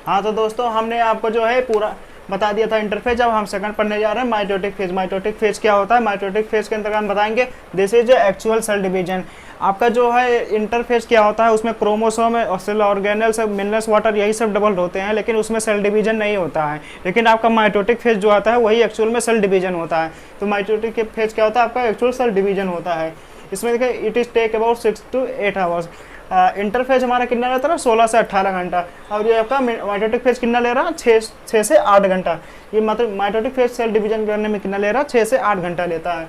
हाँ तो दोस्तों हमने आपको जो है पूरा बता दिया था इंटरफेज। अब हम सेकंड पढ़ने जा रहे हैं माइटोटिक फेज। माइटोटिक फेज क्या होता है? माइटोटिक फेज के अंतर्गत हम बताएंगे this is actual cell division. आपका जो है इंटरफेज क्या होता है, उसमें क्रोमोसोम और सेल ऑर्गेनल सब मिनरल्स वाटर यही सब डबल होते हैं, लेकिन उसमें सेल डिवीजन नहीं होता है। लेकिन आपका माइटोटिक फेज जो आता है वही एक्चुअल में सेल डिवीजन होता है। तो माइटोटिक फेज क्या होता है? आपका एक्चुअल सेल डिवीजन होता है। इसमें देखिए it is take about 6 to 8 hours. Interphase हमारा कितना लेता है? 16 से 18 घंटा। और ये आपका माइटोटिक फेज कितना ले रहा है? 6 से 8 घंटा। ये मतलब माइटोटिक फेज सेल डिवीजन करने में कितना ले रहा है? 6 से 8 घंटा लेता है।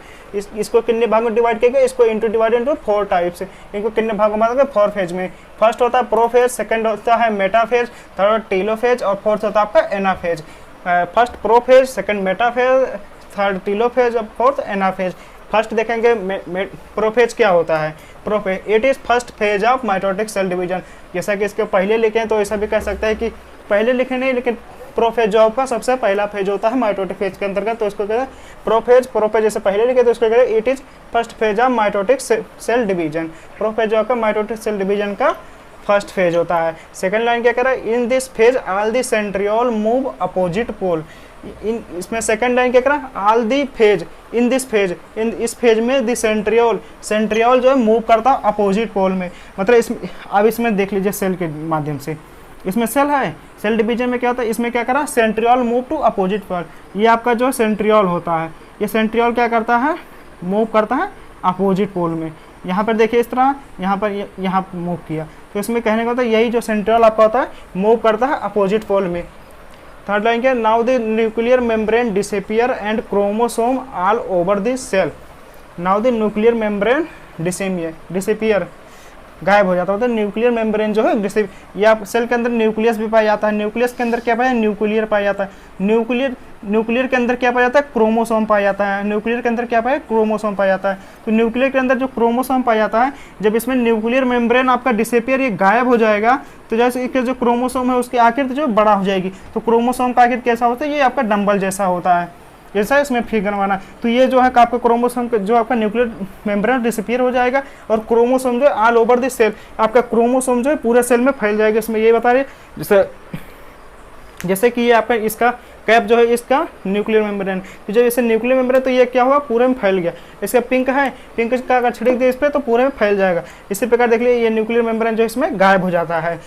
इसको कितने भाग में डिवाइड किया गया? इसको डिवाइड इंटू 4 टाइप्स। इनको कितने भागों में? 4 फेज में। फर्स्ट होता है प्रोफेज, सेकंड होता है मेटाफेज, थर्ड टीलोफेज और फोर्थ होता है आपका anaphase. First prophase, second metaphase, third telophase और फोर्थ एनाफेज। फर्स्ट देखेंगे प्रोफेज क्या होता है। Prophase it is first phase of mitotic cell division. जैसा कि इसके पहले लिखे हैं तो ऐसा भी कह सकते हैं कि पहले लिखे नहीं, लेकिन प्रोफेज जो आपका सबसे पहला फेज होता है माइटोटिक फेज के अंतर्गत, तो इसको कहते हैं प्रोफेज। प्रोफेज जैसे पहले लिखे तो इसको कहते हैं it is first phase of mitotic cell division. Prophase जो आपका माइटोटिक सेल डिवीजन का फर्स्ट फेज होता है। सेकंड लाइन क्या कह रहा है? In this phase all the centriole move opposite pole. इसमें सेकंड लाइन क्या कह रहा है? All the phase in this phase, in इस फेज में द सेंट्रियोल जो है मूव करता है अपोजिट पोल में। मतलब अब इसमें देख लीजिए सेल के माध्यम से, इसमें सेल है, सेल डिवीजन में क्या होता है? इसमें क्या करा? Centriole move to opposite pole. ये आपका जो सेंट्रियोल होता है, ये सेंट्रियोल क्या करता है? मूव करता है अपोजिट पोल में। यहाँ पर देखिए इस तरह, यहाँ पर यहाँ मूव किया, तो इसमें कहने का होता है यही जो सेंट्रियोल आपका होता है मूव करता है अपोजिट पोल में। थर्ड लाइन क्या? Now the nuclear membrane disappear and chromosome all over the cell. Now the nuclear membrane disappear, गायब हो जाता है। न्यूक्लियर मेम्ब्रेन जो है ये आप सेल के अंदर न्यूक्लियस भी पाया जाता है। न्यूक्लियस के अंदर क्या पाया? न्यूक्लियर पाया जाता है। न्यूक्लियर के अंदर क्या पाया जाता है? क्रोमोसोम पाया जाता है। न्यूक्लियर के अंदर क्या पाया? क्रोमोसोम पाया जाता है। तो न्यूक्लियर के अंदर जो क्रोमोसोम पाया जाता है, जब इसमें न्यूक्लियर मेम्ब्रेन आपका डिसअपियर, ये गायब हो जाएगा, तो जैसे इसके जो क्रोमोसोम है उसकी आकृति जो बड़ा हो जाएगी। तो क्रोमोसोम का आकृति कैसा होता है? ये आपका डंबल जैसा होता है, जैसा इसमें फिगर बनवाना। तो ये जो है आपका क्रोमोसोम जो आपका न्यूक्लियर मेम्ब्रेन डिसअपियर हो जाएगा और क्रोमोसोम जो है ऑल ओवर द सेल, आपका क्रोमोसोम जो है पूरे सेल में फैल जाएगा। इसमें ये बता रहे जैसे कि ये आपका इसका कैप जो है इसका न्यूक्लियर मेम्ब्रेन, तो जब इसे न्यूक्लियर मेम्ब्रेन, तो ये क्या हुआ? पूरे में फैल गया। इसका पिंक है, पिंक का अगर छिड़क दिया इस पर तो पूरे में फैल जाएगा। इसी प्रकार देख लीजिए ये न्यूक्लियर मेम्ब्रेन जो इसमें गायब हो जाता है।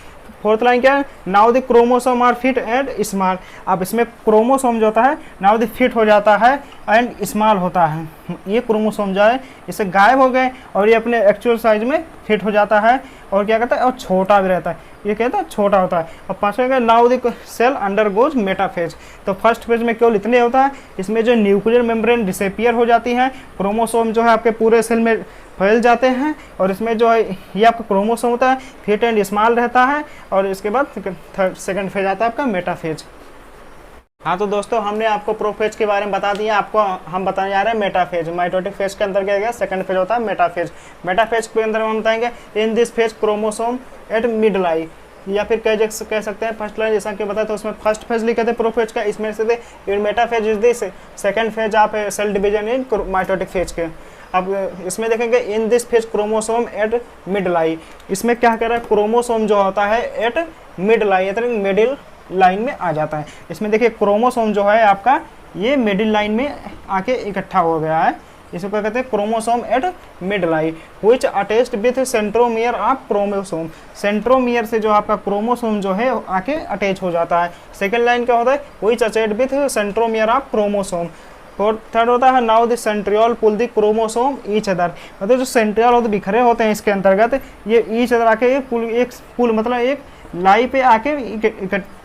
फोर्थ लाइन क्या है? Now the chromosome are fit and small. अब इसमें क्रोमोसोम जो होता है नाउ द फिट हो जाता है एंड स्मॉल होता है। ये क्रोमोसोम जो है इसे गायब हो गए और ये अपने एक्चुअल साइज में फिट हो जाता है और क्या कहता है? और छोटा भी रहता है। ये कहता है छोटा होता है। और पांचवें का now the cell undergoes metaphase. तो फर्स्ट फेज में केवल इतने होता है, इसमें जो न्यूक्लियर मेम्ब्रेन डिसअपियर हो जाती है, क्रोमोसोम जो है आपके पूरे सेल में फैल जाते हैं और इसमें जो है ये आपका क्रोमोसोम होता है फिट एंड स्मॉल रहता है। और इसके बाद सेकंड फेज आता है आपका मेटाफेज। हाँ तो दोस्तों हमने आपको प्रोफेज के बारे में बता दिया, आपको हम बताने जा रहे हैं मेटाफेज। माइटोटिक फेज के अंदर क्या गया? सेकंड फेज होता है मेटाफेज। मेटाफेज के अंदर हम बताएंगे in this phase chromosome at mid line, या फिर कह सकते हैं फर्स्ट लाइन, जैसा कि बताया तो उसमें फर्स्ट फेज लिखे थे प्रोफेज का, इसमें से थे metaphase is this second phase आप cell division in mitotic phase के। अब इसमें देखेंगे in this phase chromosome at mid line. इसमें क्या कह रहा है? क्रोमोसोम जो होता है at mid line, middle line में आ जाता है। इसमें देखिए क्रोमोसोम जो है आपका ये मिडिल लाइन में आके इकट्ठा हो गया है। इसको क्या कहते हैं? Chromosome at mid lie which attached with centromere of chromosome. Centromere से जो आपका क्रोमोसोम जो है आके अटैच हो जाता है। सेकंड लाइन क्या होता है? Which attached with centromere of chromosome. और थर्ड होता है now the centriole pull the chromosome each other. मतलब जो सेंट्रियोल होते बिखरे होते हैं इसके अंतर्गत, ये ईच अदर आके एक पुल मतलब एक लाई पे आके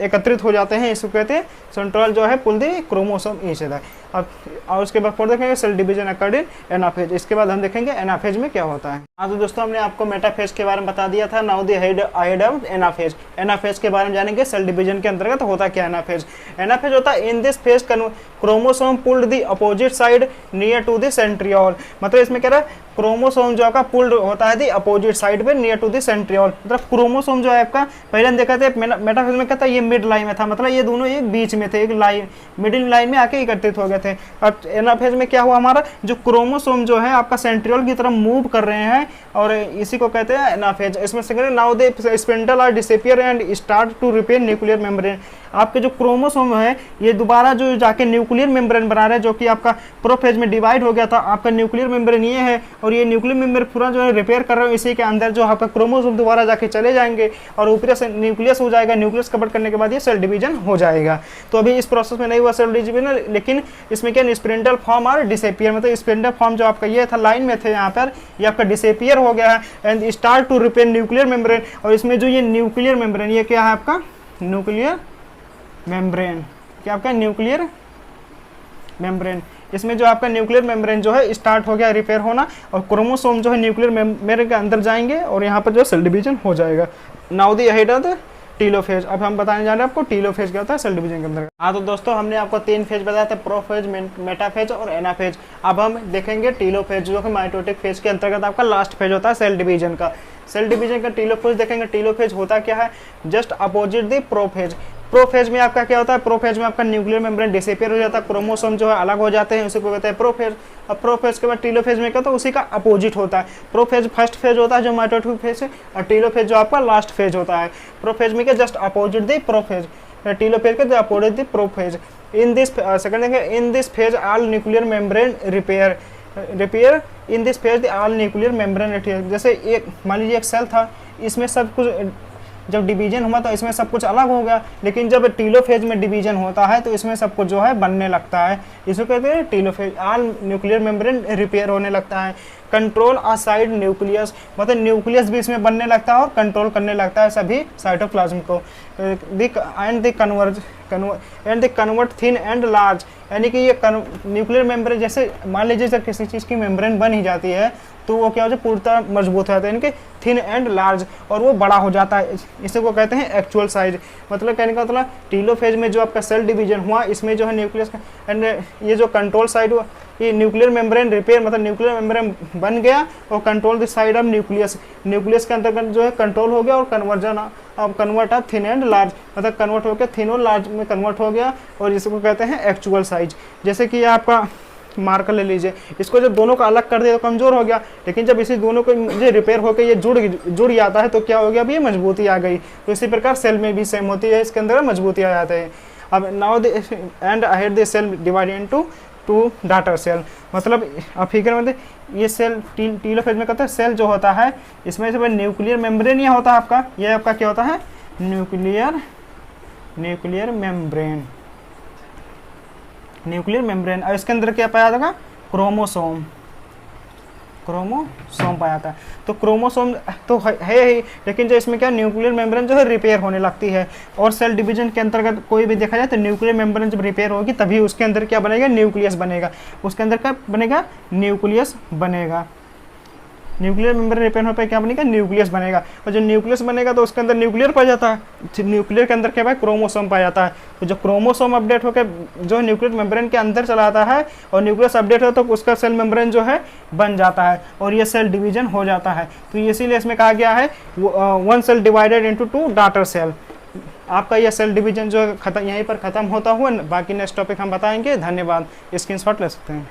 एकत्रित हो जाते हैं। इसको कहते हैं सेंट्रियोल जो है pull the chromosome each other. अब और उसके बाद फिर देखेंगे सेल डिवीजन अकॉर्डिंग एनाफेज। इसके बाद हम देखेंगे एनाफेज में क्या होता है। हाँ तो दोस्तों हमने आपको मेटाफेज के बारे में बता दिया था। Now the head of anaphase. Anaphase के बारे में जानेंगे, सेल डिवीजन के अंतर्गत होता क्या एनाफेज। एनाफेज होता है in this phase chromosome pulled the opposite side near to the centriole. मतलब इसमें क्या रहा है? क्रोमोसोम जो आपका पुल्ड होता है दी अपोजिट साइड पे नियर टू द सेंट्रियोल। मतलब क्रोमोसोम जो है आपका पहले हम देखा था मेटाफेज में क्या था? ये मिड लाइन में था, मतलब ये दोनों एक बीच में थे, एक लाइन मिडिल लाइन में आके एकत्रित हो गए थे। थे। अब एनाफेज में क्या हुआ, हमारा जो क्रोमोसोम जो है आपका सेंट्रियोल की तरफ मूव कर रहे हैं और इसी को कहते हैं एनाफेज। इसमें second now they spindle are disappear and start to repair nuclear membrane. आपके जो क्रोमोसोम है ये दोबारा जो जाके न्यूक्लियर मेम्ब्रेन बना रहे हैं, जो कि आपका प्रोफेज में डिवाइड हो गया था। आपका न्यूक्लियर मेम्ब्रेन ये है और ये न्यूक्लियर मेम्ब्रेन पूरा जो है रिपेयर कर रहे हो, इसी के अंदर जो आपका क्रोमोसोम दोबारा जाके चले जाएंगे और ऊपरी से न्यूक्लियस हो जाएगा। न्यूक्लियस कवर करने के बाद ये सेल डिवीजन हो जाएगा। तो अभी इस प्रोसेस में नहीं हुआ सेल डिवीजन, लेकिन इसमें क्या स्पिंडल फॉर्म और डिसअपियर, मतलब स्पिंडल फॉर्म जो आपका ये था लाइन में थे यहाँ पर, ये आपका डिसअपियर हो गया है and start to repair nuclear membrane. और इसमें जो ये न्यूक्लियर मेम्ब्रेन, ये क्या है आपका न्यूक्लियर मेम्ब्रेन, क्या आपका न्यूक्लियर मेम्ब्रेन, इसमें जो आपका न्यूक्लियर मेम्ब्रेन जो है स्टार्ट हो गया रिपेयर होना और क्रोमोसोम जो है न्यूक्लियर मेम्ब्रेन के अंदर जाएंगे और यहाँ पर जो सेल डिवीजन हो जाएगा। Now the ahead of the telophase. अब हम बताने जा रहे हैं आपको टीलोफेज क्या होता है सेल डिवीजन के अंदर। हाँ तो दोस्तों हमने आपको 3 फेज बताया था, प्रोफेज, मेटाफेज और एनाफेज। अब हम देखेंगे टीलोफेज जो कि माइटोटिक फेज के अंतर्गत आपका लास्ट फेज होता है सेल डिवीजन का। सेल डिवीजन का टीलोफेज देखेंगे। टीलोफेज होता क्या है, just opposite the prophase. Prophase में आपका क्या होता है, प्रोफेज में आपका न्यूक्लियर मेम्ब्रेन डिसअपियर हो जाता है, क्रोमोसोम जो है अलग हो जाते हैं, उसी को कहते हैं प्रोफेज। अब प्रोफेज के बाद टीलोफेज में क्या होता है, उसी का अपोजिट होता है। प्रोफेज फर्स्ट फेज होता है जो माइटोटिक फेज है और टीलोफेज जो आपका लास्ट फेज होता है। प्रोफेज में क्या just opposite the prophase, telophase के opposite the prophase. In this second in this phase all nuclear membrane repair in this phase all nuclear membrane. जैसे एक मान लीजिए एक सेल था, इसमें सब कुछ जब डिवीजन हुआ तो इसमें सब कुछ अलग हो गया, लेकिन जब टीलोफेज में डिवीजन होता है तो इसमें सब कुछ जो है बनने लगता है, इसको कहते हैं telophase. All nuclear membrane repair होने लगता है। कंट्रोल असाइड न्यूक्लियस, मतलब न्यूक्लियस भी इसमें बनने लगता है और कंट्रोल करने लगता है सभी साइटोप्लाज्म को। And the convert thin and large, यानी कि ये न्यूक्लियर मेम्ब्रेन, जैसे मान लीजिए जब किसी चीज़ की मेम्ब्रेन बन ही जाती है तो वो क्या हो जाए, पूर्णतः मजबूत हो जाता है, यानी कि थिन एंड लार्ज, और वो बड़ा हो जाता है। इसे को कहते हैं एक्चुअल साइज। मतलब कहने का मतलब टीलोफेज में जो आपका सेल डिवीजन हुआ, इसमें जो है न्यूक्लियस का एंड ये जो कंट्रोल साइड हुआ, ये न्यूक्लियर मेम्ब्रेन रिपेयर, मतलब न्यूक्लियर मेम्ब्रेन बन गया और control the side of nucleus, nucleus के अंतर्गत जो है कंट्रोल हो गया और कन्वर्जन अब convert of thin and large, मतलब कन्वर्ट हो गया थिन और लार्ज में कन्वर्ट हो गया, और इसको कहते हैं एक्चुअल साइज। जैसे कि आपका मार्कर ले लीजिए, इसको जब दोनों को अलग कर दिया तो कमजोर हो गया, लेकिन जब इसी दोनों को ये रिपेयर होकर ये जुड़ जाता है तो क्या हो गया, अब ये मजबूती आ गई। तो इसी प्रकार सेल में भी सेम होती है, इसके अंदर मजबूती आ जाते हैं। अब now the end ahead the cell divided into 2 daughter cell, मतलब अब फिगर में ये सेल टीलोफेज में कहते हैं सेल जो होता है, इसमें से न्यूक्लियर मेम्ब्रेन ये होता है आपका, ये आपका क्या होता है न्यूक्लियर मेम्ब्रेन, न्यूक्लियर मेम्ब्रेन। और इसके अंदर क्या पाया जाएगा, क्रोमोसोम पाया जाता है। तो क्रोमोसोम तो है ही, लेकिन जो इसमें क्या न्यूक्लियर मेम्ब्रेन जो है रिपेयर होने लगती है। और सेल डिवीजन के अंतर्गत कोई भी देखा जाए तो न्यूक्लियर मेम्ब्रेन जब रिपेयर होगी तभी उसके अंदर क्या बनेगा, न्यूक्लियस बनेगा। उसके अंदर क्या बनेगा, न्यूक्लियस बनेगा। न्यूक्लियर मेम्ब्रेन रिपेयर होने पर क्या बनेगा, न्यूक्लियस बनेगा। और जब न्यूक्लियस बनेगा तो उसके अंदर न्यूक्लियर पाया जाता है, न्यूक्लियर के अंदर क्या है, क्रोमोसोम पाया जाता है। तो जो क्रोमोसोम अपडेट होकर जो न्यूक्लियर मेम्ब्रेन के अंदर चला आता है और न्यूक्लियस अपडेट हो तो उसका सेल मेम्ब्रेन जो है बन जाता है और ये सेल डिवीजन हो जाता है। तो इसीलिए इसमें कहा गया है 1 cell divided into 2 daughter cell. आपका यह सेल डिवीजन जो है यहीं पर खत्म होता हुआ, बाकी नेक्स्ट टॉपिक हम बताएंगे। धन्यवाद। स्क्रीनशॉट ले सकते हैं।